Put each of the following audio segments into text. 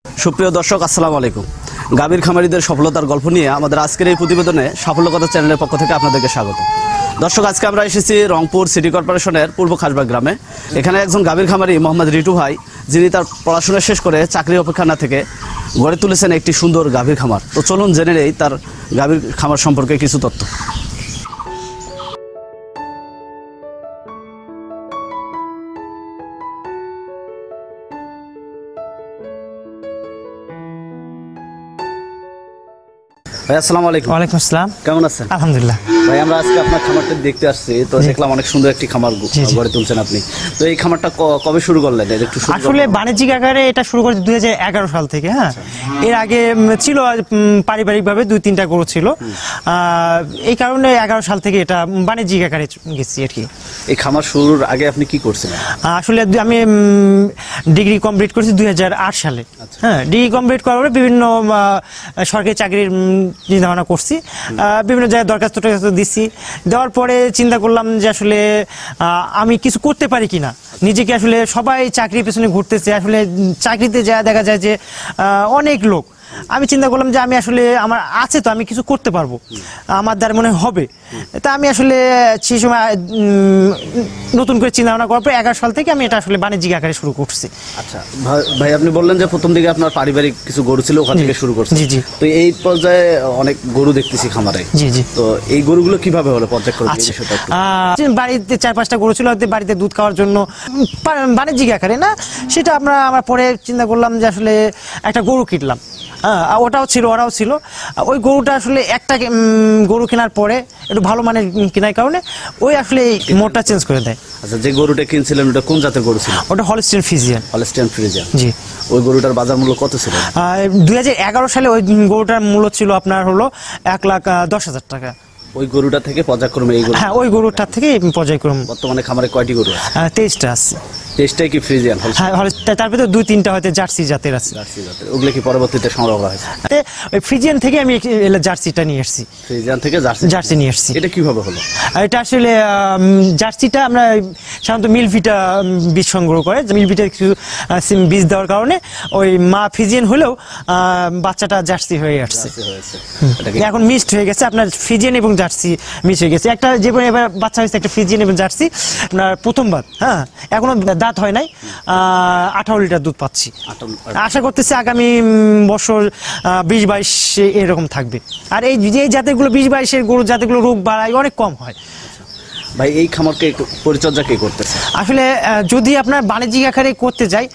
সুপ্রিয় দর্শক, আসসালামু আলাইকুম। গাভীর খামারিদের সফলতার গল্প নিয়ে আমাদের আজকের এই প্রতিবেদনে সাফল্য কথা চ্যানেলের পক্ষ থেকে আপনাদেরকে স্বাগত। দর্শক, আজকে আমরা এসেছি রংপুর সিটি কর্পোরেশনের পূর্ব খাসবাগ গ্রামে। এখানে একজন গাভীর খামারি মোহাম্মদ রিটু ভাই, যিনি তার পড়াশোনা শেষ করে চাকরি অপেক্ষা না থেকে গড়ে তুলেছেন একটি সুন্দর গাভীর খামার। তো চলুন জেনে নেই তার গাভীর খামার সম্পর্কে কিছু তথ্য। ভাই আসসালামু আলাইকুম। ওয়ালাইকুম আসসালাম। কেমন আছেন? আলহামদুলিল্লাহ। ভাই, আমরা আজকে আপনার খামারটা দেখতে আসছি, তো দেখলাম অনেক সুন্দর একটি খামার গড়ে তুলছেন আপনি। তো এই খামারটা কবে শুরু করলেন? একটু আসলে বাণিজ্যিক আকারে এটা শুরু করেছে 2011 সাল থেকে। হ্যাঁ, এর আগে ছিল পারিবারিকভাবে 2-3টা গরু ছিল, এই কারণে 11 সাল থেকে এটা বাণিজ্যিক আকারে গেছি আর কি। এই খামার শুরুর আগে আপনি কি করছিলেন? আসলে আমি ডিগ্রি কমপ্লিট করেছি 2008 সালে। হ্যাঁ, ডিগ্রি কমপ্লিট করার পরে বিভিন্ন সরকারি চাকরির চিন্তা ভাবনা করছি, বিভিন্ন জায়গায় দরখাস্ত দিচ্ছি। দেওয়ার পরে চিন্তা করলাম যে আসলে আমি কিছু করতে পারি কিনা, নিজেকে আসলে সবাই চাকরির পেছনে ঘুরতেছে, আসলে চাকরিতে যা দেখা যায় যে অনেক লোক। আমি চিন্তা করলাম যে আমি আসলে আমার আছে, তো আমি কিছু করতে পারবো, আমার দ্বারা মনে হবে। তা আমি আসলে সেই সময় নতুন করে চিন্তা ভাবনা করার পর 11 সাল থেকে আমি এটা আসলে বাণিজ্যিক আকারে শুরু করছি। আচ্ছা ভাই, আপনি বললেন যে প্রথম দিকে আপনার পারিবারিক কিছু গরু ছিল, ওখান থেকে শুরু করছেন। জি জি। তো এই পর্যায়ে অনেক গরু দেখতেছি খামারে। জি জি। তো এই গরুগুলো কিভাবে হলো পর্যায়ক্রমে? বাড়িতে 4-5টা গরু ছিল, বাড়িতে দুধ খাওয়ার জন্য, বাণিজ্যিক আকারে না, সেটা আমার পরে চিন্তা করলাম যে আসলে একটা গরু কিনলাম। ওটাও ছিল, ওরাও ছিল। ওই গরুটা আসলে একটা গরু কেনার পরে একটু ভালো মানের কেনার কারণে ওই আসলে মোটটা চেঞ্জ করে দেয়। আচ্ছা, যে গরুটা কিনছিলেন ওটা কোন জাতের গরু ছিল? ওটা হলস্টেইন ফ্রিজিয়ান। Holstein Friesian. জি। ওই গরুটার বাজার মূল্য কত ছিল? 2011 সালে ওই গরুটার মূল্য ছিল আপনার হলো 1,10,000 টাকা। ওই গরুটা থেকে পর্যায়ক্রমে এই গরু? হ্যাঁ, ওই গরুটার থেকে পর্যায়ক্রমে। বর্তমানে খামারে কয়টি গরু আছে? 23টা আছে। 23টাই কি ফ্রিজিয়ান? হ্যাঁ, তার ভিতরে 2-3টা হয়তো জার্সি জাতের আছে। জার্সি জাতের। ওগুলো কি পরবর্তীতে সংগ্রহ করা হয়েছে? ওই ফ্রিজিয়ান থেকে আমি জার্সিটা নিয়ে এসেছি। ফ্রিজিয়ান থেকে জার্সি নিয়ে এসেছি। এটা কিভাবে হলো? এটা আসলে জার্সিটা আমরা সাধারণত মিলভিটা বীজ সংগ্রহ করে, মিলভিটা কিছু বীজ দেওয়ার কারণে ওই মা ফ্রিজিয়ান হলেও বাচ্চাটা জার্সি হয়ে আসছে। এখন মিক্সড হয়ে গেছে, আপনার ফ্রিজিয়ান এবং জার্সি মিক্স হয়ে গেছে। একটা যেমন এবার বাচ্চা হয়েছে একটা ফ্রিজিয়ান এবং জার্সি, আপনার প্রথমবার। হ্যাঁ, এখনো দাঁত হয় নাই, 18 লিটার দুধ পাচ্ছি। আশা করতেছি আগামী বছর 20-22 এরকম থাকবে। আর এই জাতেগুলো 20-22 এর গরু জাতেগুলো রোগ বাড়ায় অনেক কম হয়। ভাই, এই খামারকে পরিচর্যা কে করতেছে? আসলে যদি আপনার বাণিজ্যিক আকারে করতে যাই,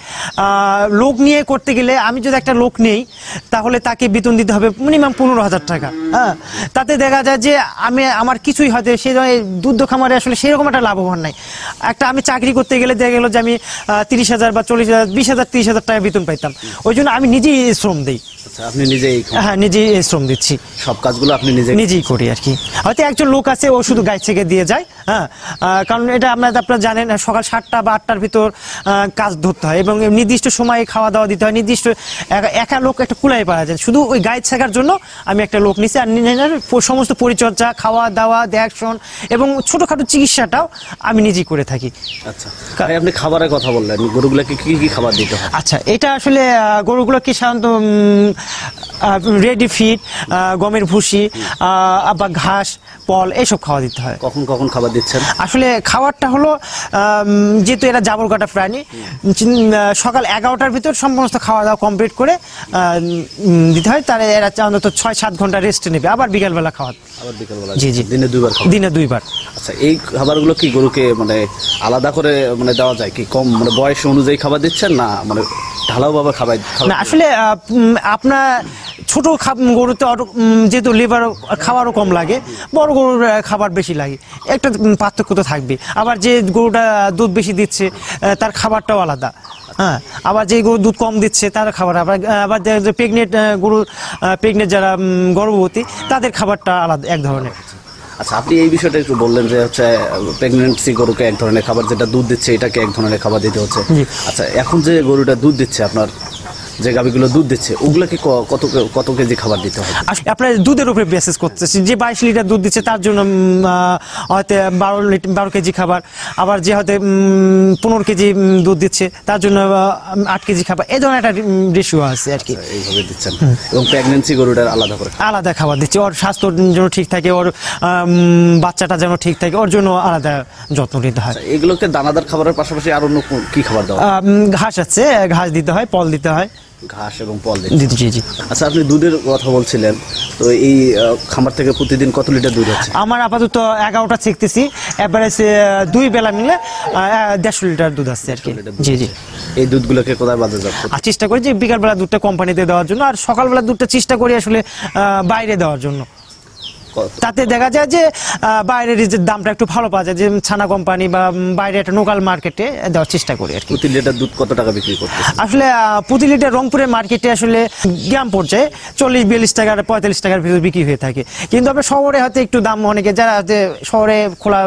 লোক নিয়ে করতে গেলে, আমি যদি একটা লোক নেই তাহলে তাকে বেতন দিতে হবে মিনিমাম 15,000 টাকা। হ্যাঁ, তাতে দেখা যায় যে আমার কিছুই হয়তো সেই দুধ খামারে আসলে সেরকম একটা লাভবান নাই। আমি চাকরি করতে গেলে দেখা গেল যে আমি 30,000 বা 40,000, 20,000, 30,000 টাকা বেতন পাইতাম। ওই জন্য আমি নিজেই শ্রম দিই। আপনি নিজেই? হ্যাঁ, নিজেই শ্রম দিচ্ছি। সব কাজগুলো আপনি নিজেই করি আর কি। হয়তো একজন লোক আছে, ও শুধু গাই থেকে দিয়ে যায়। হ্যাঁ, কারণ এটা আপনারা জানেন সকাল 7টা বা 8টার ভিতর কাজ ধরতে হয় এবং নির্দিষ্ট সময়ে খাওয়া দাওয়া দিতে হয়। নির্দিষ্ট একা লোক একটা কুলাই পাওয়া যায়। শুধু ওই গাইড থাকার জন্য আমি একটা লোক নিছি, আর সমস্ত পরিচর্যা, খাওয়া দাওয়া, দেখশন এবং ছোটখাটো চিকিৎসাটাও আমি নিজেই করে থাকি। আচ্ছা, আপনি খাবারের কথা বললেন, গরুগুলোকে কি কি খাবার দিতে হয়? আচ্ছা, এটা আসলে গরুগুলোকে সাধারণত রেডি ফিড, গমের ভুসি বা ঘাস, পল এইসব খাওয়া দিতে হয়। কখন কখন খাবার দিচ্ছেন? আসলে খাবারটা হলো, যেহেতু এরা জাবর কাটা প্রাণী, সকাল 11টার ভিতর সমস্ত খাওয়া দাওয়া কমপ্লিট করে দিতে হয়। তার এরা অন্তত 6-7 ঘন্টা রেস্ট নেবে, আবার বিকালবেলা খাওয়া। জি জি, দিনে 2বার। আচ্ছা, এই খাবারগুলো কি গরুকে আলাদা করে দেওয়া যায় কি? কম বয়স অনুযায়ী খাবার দিচ্ছেন না ঢালাও ভাবে খাবার? না, আসলে আপনার ছোট গরুতে যেহেতু লিভার খাবারও কম লাগে, বড় গরুর খাবার বেশি লাগে, একটা পার্থক্য তো থাকবে। আবার যে গরুটা দুধ বেশি দিচ্ছে তার খাবারটাও আলাদা। হ্যাঁ, আবার যে গরু দুধ কম দিচ্ছে তার খাবার আবার প্রেগনেন্ট যারা গর্ভবতী তাদের খাবারটা আলাদা এক ধরনের। আচ্ছা, আপনি এই বিষয়টা একটু বললেন যে প্রেগনেন্সি গরুকে এক ধরনের খাবার, যেটা দুধ দিচ্ছে এটাকে এক ধরনের খাবার দিতে হচ্ছে। আচ্ছা, এখন যে গরুটা দুধ দিচ্ছে আপনার, যে গাভীগুলো দুধ দিচ্ছে ওগুলোকে কত কেজি খাবার দিতে হবে? আসলে আপনার দুধের উপরে বেসিস করতেছি। যে 22 লিটার দুধ দিচ্ছে তার জন্য হয়তো 12 কেজি খাবার, আবার যে হয়তো 15 কেজি দুধ দিচ্ছে তার জন্য 8 কেজি খাবার, এই ধরনের একটা রেশিও আছে আর কি। এইভাবে দিচ্ছেন। এবং প্রেগন্যান্সি গরুটার আলাদা খাবার দিচ্ছে, ওর স্বাস্থ্যের যেন ঠিক থাকে, ওর বাচ্চাটা যেন ঠিক থাকে, ওর জন্য আলাদা যত্ন নিতে হয়। এগুলোকে দানাদার খাবারের পাশাপাশি আর অন্য কি খাবার দেওয়া? ঘাস আছে, ঘাস দিতে হয়, পল দিতে হয়। ঘাস এবং পল দিতে। জি জি। আচ্ছা, আপনি দুধের কথা বলছিলেন, তো এই খামার থেকে প্রতিদিন কত লিটার দুধ হচ্ছে? আমার আপাতত 11টা শিখতেছি, এভারেজ 2 বেলা মিলে 150 লিটার দুধ আসছে আর কি। জি জি। এই দুধগুলোকে কোথায় বাজার যাচ্ছে? আর চেষ্টা করি যে বিকালবেলা দুধটা কোম্পানিতে দেওয়ার জন্য, আর সকালবেলা দুধটা চেষ্টা করি আসলে বাইরে দেওয়ার জন্য। তাতে দেখা যায় যে বাইরের যে দামটা একটু ভালো পাওয়া যায়, যে ছানা কোম্পানি বা বাইরে একটা লোকাল মার্কেটে দেওয়ার চেষ্টা করি আর কি। প্রতি লিটার দুধ কত টাকা বিক্রি করতে? আসলে প্রতি লিটার রংপুরের মার্কেটে আসলে গ্রাম পর্যায়ে 40-42 টাকা 45 টাকার ভিতর বিক্রি হয়ে থাকে, কিন্তু আপনার শহরে হয়তো একটু দাম, অনেকে যারা শহরে খোলা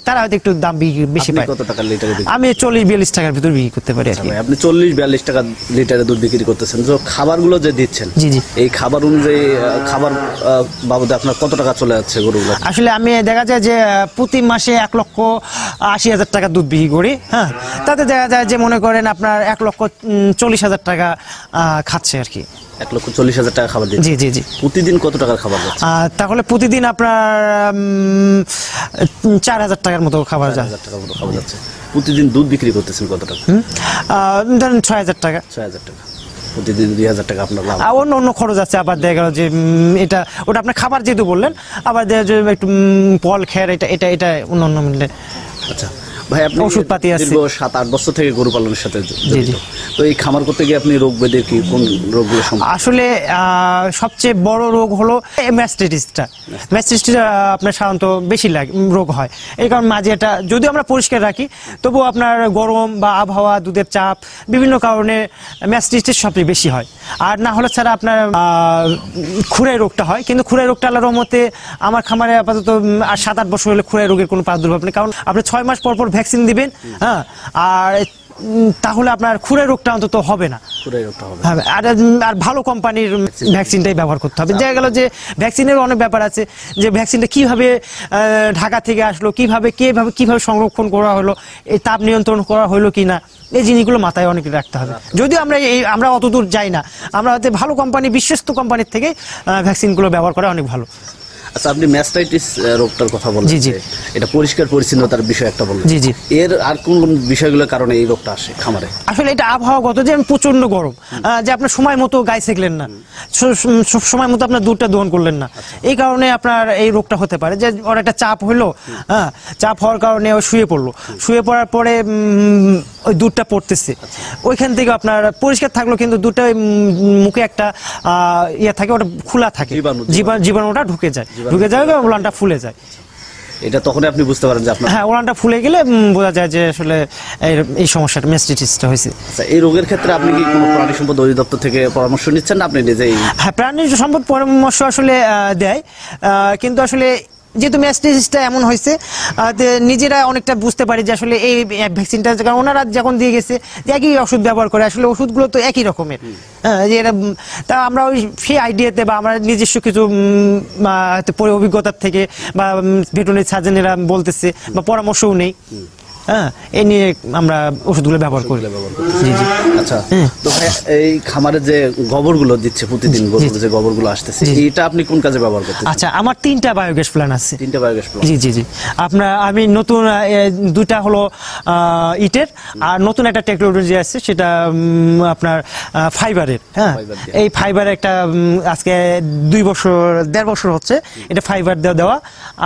তারা হয়তো একটু দাম বেশি পায়। কত টাকা লিটারে? আমি 40-42 টাকার ভিতর বিক্রি করতে পারি আর কি। আপনি 40-42 টাকা লিটারে দুধ বিক্রি করতেছেন, তো খাবারগুলো যে দিচ্ছেন, জি জি, এই খাবার অনুযায়ী খাবার বাবদে আপনার কত টাকা চলে যাচ্ছে গরুগুলো? আসলে আমি দেখা যায় যে প্রতি মাসে 1,80,000 টাকা দুধ বিক্রি করি। হ্যাঁ, তাতে দেখা যায় যে মনে করেন আপনার 1,40,000 টাকা খাচ্ছে আর কি। 1,40,000 টাকা খাবার দিচ্ছেন? জি জি জি। প্রতিদিন কত টাকার খাবার যাচ্ছে? তাহলে প্রতিদিন আপনার 4,000 টাকার মতো খাবার যায়। 4,000 টাকার মতো খাবার যাচ্ছে। প্রতিদিন দুধ বিক্রি করতেছেন কত টাকা? ধরেন 6,000 টাকা। 6,000 টাকা। প্রতিদিন 2,000 টাকা আপনার লাভ। অন্য খরচ আছে, আবার দেখা গেল যে এটা ওটা আপনার খাবার যেহেতু বললেন, আবার দেখা যায় একটু পল খের, এটা অন্য মিললে। আচ্ছা ভাই, আপনি ওষুধপাতি আছে। 7-8 বছর থেকে গরু পালনের সাথে জড়িত, তো এই খামার করতে গিয়ে আপনি রোগ ব্যাধি কি কোন রোগগুলো? আসলে সবচেয়ে বড় রোগ হলো ম্যাস্টাইটিসটা। ম্যাস্টাইটিসটা আপনার সাধারণত বেশি রোগ হয়, এই কারণে মাঝে এটা যদিও আমরা পরিষ্কার রাখি, তবুও আপনার গরম বা আবহাওয়া, দুধের চাপ, বিভিন্ন কারণে ম্যাস্টাইটিস সবচেয়ে বেশি হয়। আর না হলে ছাড়া আপনার খুরাই রোগটা হয়, কিন্তু খুরাই রোগটা আল্লাহর রহমতে আমার খামারে আপাতত 7-8 বছর হলে খুরাই রোগের কোনো প্রাদুর্ভাব নেই, কারণ আপনি 6 মাস পর ভ্যাকসিন দিবেন। হ্যাঁ, আর তাহলে আপনার খুরাই রোগটা অন্তত হবে না। আর ভালো কোম্পানির ভ্যাকসিনটাই ব্যবহার করতে হবে। দেখা গেল যে ভ্যাকসিনের অনেক ব্যাপার আছে, যে ভ্যাকসিনটা কিভাবে ঢাকা থেকে আসলো, কিভাবে সংরক্ষণ করা হলো, এই তাপ নিয়ন্ত্রণ করা হলো কিনা, এই জিনিসগুলো মাথায় অনেক রাখতে হবে। যদিও আমরা অতদূর যাই না, আমরা হয়তো ভালো কোম্পানি, বিশ্বস্ত কোম্পানির থেকে ভ্যাকসিনগুলো ব্যবহার করা অনেক ভালো। আচ্ছা, আপনি ম্যাস্টাইটিস রোগটার কথা বললেন, জি জি, এটা পরিষ্কার পরিচ্ছন্নতার বিষয় একটা বললেন। জি জি। এর আর কোন কোন বিষয়গুলোর কারণে এই রোগটা আসে খামারে? আসলে এটা আবহাওয়াগত, যে প্রচন্ড গরম, যে আপনার সময় মতো গায়ে সেকলেন না, সময় মতো আপনার দুধটা দহন করলেন না, এই কারণে আপনার এই রোগটা হতে পারে। যে ওর একটা চাপ হলো, হ্যাঁ, চাপ হওয়ার কারণে ও শুয়ে পড়লো, শুয়ে পড়ার পরে ওই দুধটা পড়তেছে, ওইখান থেকে আপনার পরিষ্কার থাকলো, কিন্তু দুধটা মুখে একটা ইয়ে থাকে, ওটা খোলা থাকে, জীবাণুটা ঢুকে যায়, ওলানটা ফুলে যায়। এটা তখন আপনি বুঝতে পারেন যে আপনার, হ্যাঁ, ওলানটা ফুলে গেলে বোঝা যায় যে আসলে এই সমস্যাটা, ম্যাস্টাইটিসটা হয়েছে। আচ্ছা, এই রোগের ক্ষেত্রে আপনি কি কোনো প্রাণী সম্পদ অধিদপ্তর থেকে পরামর্শ নিচ্ছেন না আপনি নিজেই? হ্যাঁ, প্রাণী সম্পদ পরামর্শ আসলে দেয়, কিন্তু আসলে যেহেতু ম্যাস্টাইটিসটা এমন হয়েছে, নিজেরা অনেকটা বুঝতে পারি যে আসলে এই ভ্যাকসিনটা, কারণ ওনারা যখন দিয়ে গেছে একই ওষুধ ব্যবহার করে, আসলে ওষুধগুলো তো একই রকমের। হ্যাঁ, যে এটা তা আমরা ওই সেই আইডিয়াতে বা আমরা নিজস্ব কিছু অভিজ্ঞতার থেকে বা ভেটেরিনারি সার্জনেরা বলতেছে বা পরামর্শও নেই, হ্যাঁ, এই নিয়ে আমরা ওষুধগুলো ব্যবহার করি। জি জি। আচ্ছা, তো ভাই এই খামারে যে গোবরগুলো দিচ্ছে প্রতিদিন, যে গোবরগুলো আসতেছে, এটা আপনি কোন কাজে ব্যবহার করতেছেন? আচ্ছা, আমার 3টা বায়োগ্যাস প্ল্যান আছে। 3টা বায়োগ্যাস প্ল্যান? জি জি জি। আমি নতুন 2টা হলো ইটের, আর নতুন একটা টেকনোলজি আছে, সেটা আপনার ফাইবারের। হ্যাঁ, এই ফাইবার একটা আজকে 1.5 বছর হচ্ছে এটা ফাইবার দেওয়া,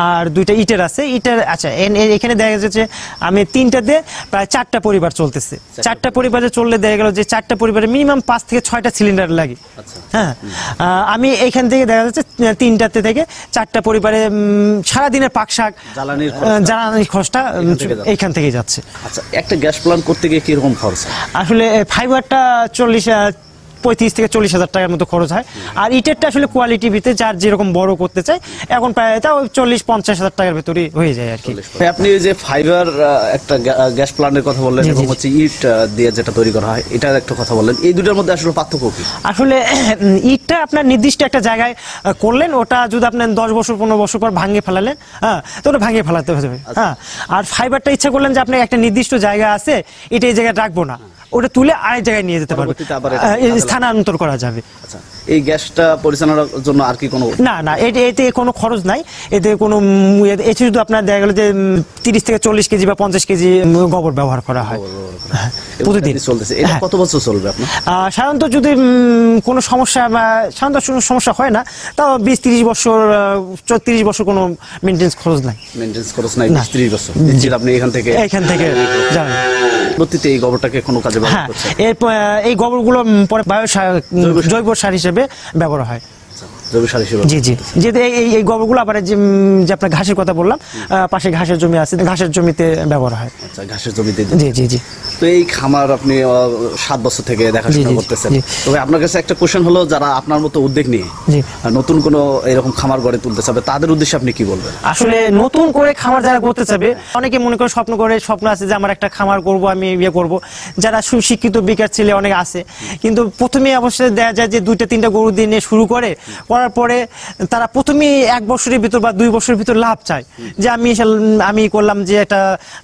আর 2টা ইটের আছে। ইটের, আচ্ছা, এখানে দেখা যাচ্ছে আমি 3টাতে প্রায় 4টা পরিবার চলতেছে। 4টা পরিবারে চললে দেখা গেল যে 4টা পরিবারে মিনিমাম 5 থেকে 6টা সিলিন্ডার লাগে। হ্যাঁ, আমি এখান থেকে দেখা যাচ্ছে 3টাতে থেকে 4টা পরিবারে সারাদিনের পাক শাক, জ্বালানির খরচটা এইখান থেকে যাচ্ছে। আচ্ছা, একটা গ্যাস প্ল্যান্ট করতে গিয়ে কিরকম খরচ? আসলে ফাইবারটা 35 থেকে 40,000 টাকার মতো খরচ হয়। আর ইটেরটা আসলে কোয়ালিটি ভিত্তিতে যার যেরকম বড় করতে চায় এখন প্রায় তাও 40-50,000 টাকার ভেতরে হয়ে যায় আর কি। আপনি এই যে ফাইবার একটা গ্যাস প্ল্যান্টের কথা বললেন এবং হচ্ছে ইট দিয়ে যেটা তৈরি করা হয় এটার একটা কথা বললেন, এই দুটোর মধ্যে আসলে পার্থক্য কি? আসলে ইটটা আপনার নির্দিষ্ট একটা জায়গায় করলেন, ওটা যদি আপনার 10 বছর 15 বছর পর ভাঙিয়ে ফেলালেন, হ্যাঁ, তো ওটা ভাঙিয়ে ফেলাতে হবে, হ্যাঁ। আর ফাইবারটা ইচ্ছা করলেন যে আপনার একটা নির্দিষ্ট জায়গা আছে, এটা এই জায়গায় রাখবো না, ওটা তুলে আরেক জায়গায় নিয়ে যেতে পারবে, স্থানান্তর করা যাবে। আচ্ছা, এই গ্যাসটা পরিচালনার জন্য আর কি কোনো না এতে কোনো খরচ নাই, এতে কোনো এতে শুধু আপনার দেখা গেল যে 30 থেকে 40 কেজি বা 50 কেজি গোবর ব্যবহার করা হয় প্রতিদিন। চলতেছে, এটা কত বছর চলবে আপনার? সাধারণত যদি কোনো সমস্যা বা সাধারণত কোনো সমস্যা হয় না, তাও 20-30 বছর 30 বছর কোনো মেইনটেনেন্স খরচ নাই। মেইনটেনেন্স খরচ নাই 20-30 বছর। আপনি এখান থেকে যাবেন প্রতিতে এই গোবরটাকে কোনো কাজে ব্যবহার করছেন? এই গোবরগুলো পরে জৈব সার হিসেবে ব্যবহার হয়। জি জি, যেহেতু এই গোবরগুলো আবার যে আপনার ঘাসের কথা বললাম, পাশে ঘাসের জমি আছে, ঘাসের জমিতে ব্যবহার হয়। আচ্ছা, ঘাসের জমিতে। জি জি জি। তো এই খামার আপনি 7 বছর থেকে দেখাশোনা করতেছেন, তবে আপনার কাছে একটা কোশ্চেন হলো, যারা আপনার মতো উদ্যোগ নিয়ে নতুন কোনো এরকম খামার গড়ে তুলতে চাবে তাদের উদ্দেশ্যে আপনি কি বলবেন? আসলে নতুন করে খামার যারা করতে চাবে, অনেকে মনে করে স্বপ্ন আছে যে আমার একটা খামার করব, আমি ইয়ে করব, যারা সুশিক্ষিত বেকার ছেলে অনেক আছে, কিন্তু প্রথমে অবশ্যই দেখা যায় যে 2-3টা গরু দিয়ে নিয়ে শুরু করার পরে তারা প্রথমে 1 বছরের ভিতর বা 2 বছরের ভিতর লাভ চায়, যে আমি করলাম যে একটা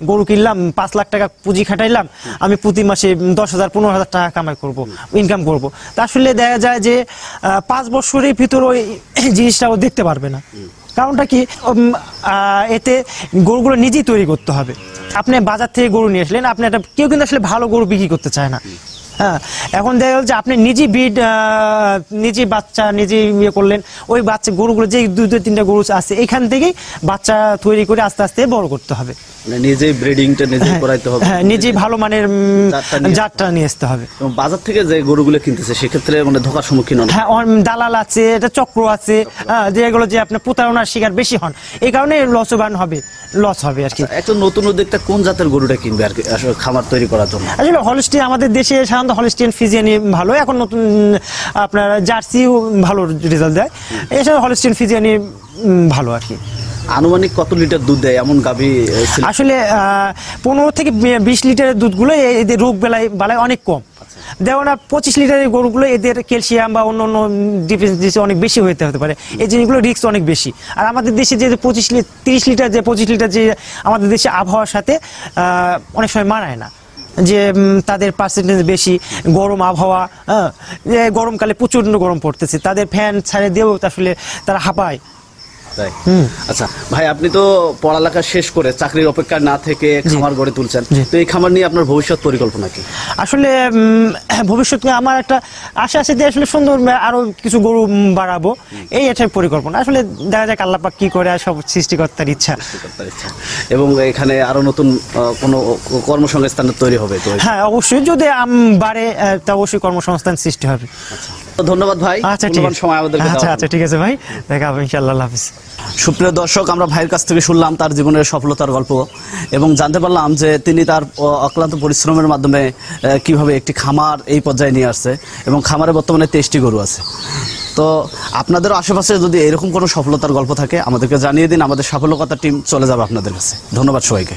গরু কিনলাম, 5 লাখ টাকা পুঁজি খাটাইলাম, আমি প্রতি মাসে 10,000-15,000 টাকা কামাই করব, ইনকাম করব। তা আসলে দেখা যায় যে 5 বছরের ভিতর ওই জিনিসটা ও দেখতে পারবে না। কারণটা কি, এতে গরুগুলো নিজেই তৈরি করতে হবে। আপনি বাজার থেকে গরু নিয়ে আসলেন, আপনি একটা কেউ কিন্তু আসলে ভালো গরু বিক্রি করতে চায় না, হ্যাঁ। এখন দেখা গেল যে আপনি নিজে ব্রিড, নিজে বাচ্চা নিজে ইয়ে করলেন, ওই বাচ্চা গরুগুলো যে 2-3টা গরু আছে এখান থেকেই বাচ্চা তৈরি করে আস্তে আস্তে বড় করতে হবে, নিজেই ব্রিডিংটা নিজেই করাইতে হবে, হ্যাঁ, নিজেই ভালো মানের জাতটা নিয়ে আসতে হবে। এবং বাজার থেকে যে গরুগুলো কিনতেছে সেক্ষেত্রে মানে ধোঁকার সম্মুখীন হন, হ্যাঁ, দালাল আছে, এটা চক্র আছে, যেগুলো যে আপনার প্রতারণার শিকার বেশি হন, এই কারণে লস হবে আর কি। একটা নতুন উদ্যোক্তা কোন জাতের গরুটা কিনবে আর কি আসলে খামার তৈরি করার জন্য? আসলে হলস্টিন আমাদের দেশে সাধারণত হলস্টিন ফ্রিজিয়ানি ভালো, এখন নতুন আপনার জার্সিও ভালো রেজাল্ট দেয়, এছাড়া হলস্টিন ফ্রিজিয়ানি ভালো আর কি। আনুমানিক কত লিটার দুধ দেয় এমন গাভী? আসলে 15 থেকে 20 লিটারের দুধগুলো এদের রোগ বেলায় অনেক কম দেওয়া না। 25 লিটারের গরুগুলো এদের ক্যালসিয়াম বা অন্য ডিফিসিয়েন্সি অনেক বেশি হতে পারে, এই জিনিসগুলো রিস্ক অনেক বেশি। আর আমাদের দেশে যে 25 লিটার যে আমাদের দেশে আবহাওয়ার সাথে অনেক সময় মানায় না, যে তাদের পার্সেন্টেজ বেশি, গরম আবহাওয়া, যে গরমকালে প্রচন্ড গরম পড়তেছে, তাদের ফ্যান ছাড়ে দিয়েও আসলে তারা হাঁপায়। আচ্ছা ভাই, আপনি তো পড়ালেখা শেষ করে চাকরির অপেক্ষা না থেকে খামার গড়ে তুলছেন, তো এই খামার নিয়ে আপনার ভবিষ্যৎ পরিকল্পনা কি? আসলে ভবিষ্যতে আমার একটা আশা আছে যে আসলে সুন্দর আরো কিছু গরু বাড়াবো, এই একটা পরিকল্পনা। আসলে দেখা যাক আল্লাহ পাক কি করে, সব সৃষ্টিকর্তার ইচ্ছা। এবং এখানে আরো নতুন কোনো কর্মসংস্থান তৈরি হবে? হ্যাঁ, অবশ্যই, যদি বাড়ে তা অবশ্যই কর্মসংস্থান সৃষ্টি হবে। ধন্যবাদ ভাই। আচ্ছা ঠিক আছে ভাই, দেখা হবে ইনশাআল্লাহ। আল্লাহ হাফেজ। সুপ্রিয় দর্শক, আমরা ভাইয়ের কাছ থেকে শুনলাম তার জীবনের সফলতার গল্প এবং জানতে পারলাম যে তিনি তার অক্লান্ত পরিশ্রমের মাধ্যমে কিভাবে একটি খামার এই পর্যায়ে নিয়ে আসছে এবং খামারে বর্তমানে 23টি গরু আছে। তো আপনাদের আশেপাশে যদি এরকম কোনো সফলতার গল্প থাকে আমাদেরকে জানিয়ে দিন, আমাদের সাফল্যকতা টিম চলে যাবে আপনাদের কাছে। ধন্যবাদ সবাইকে।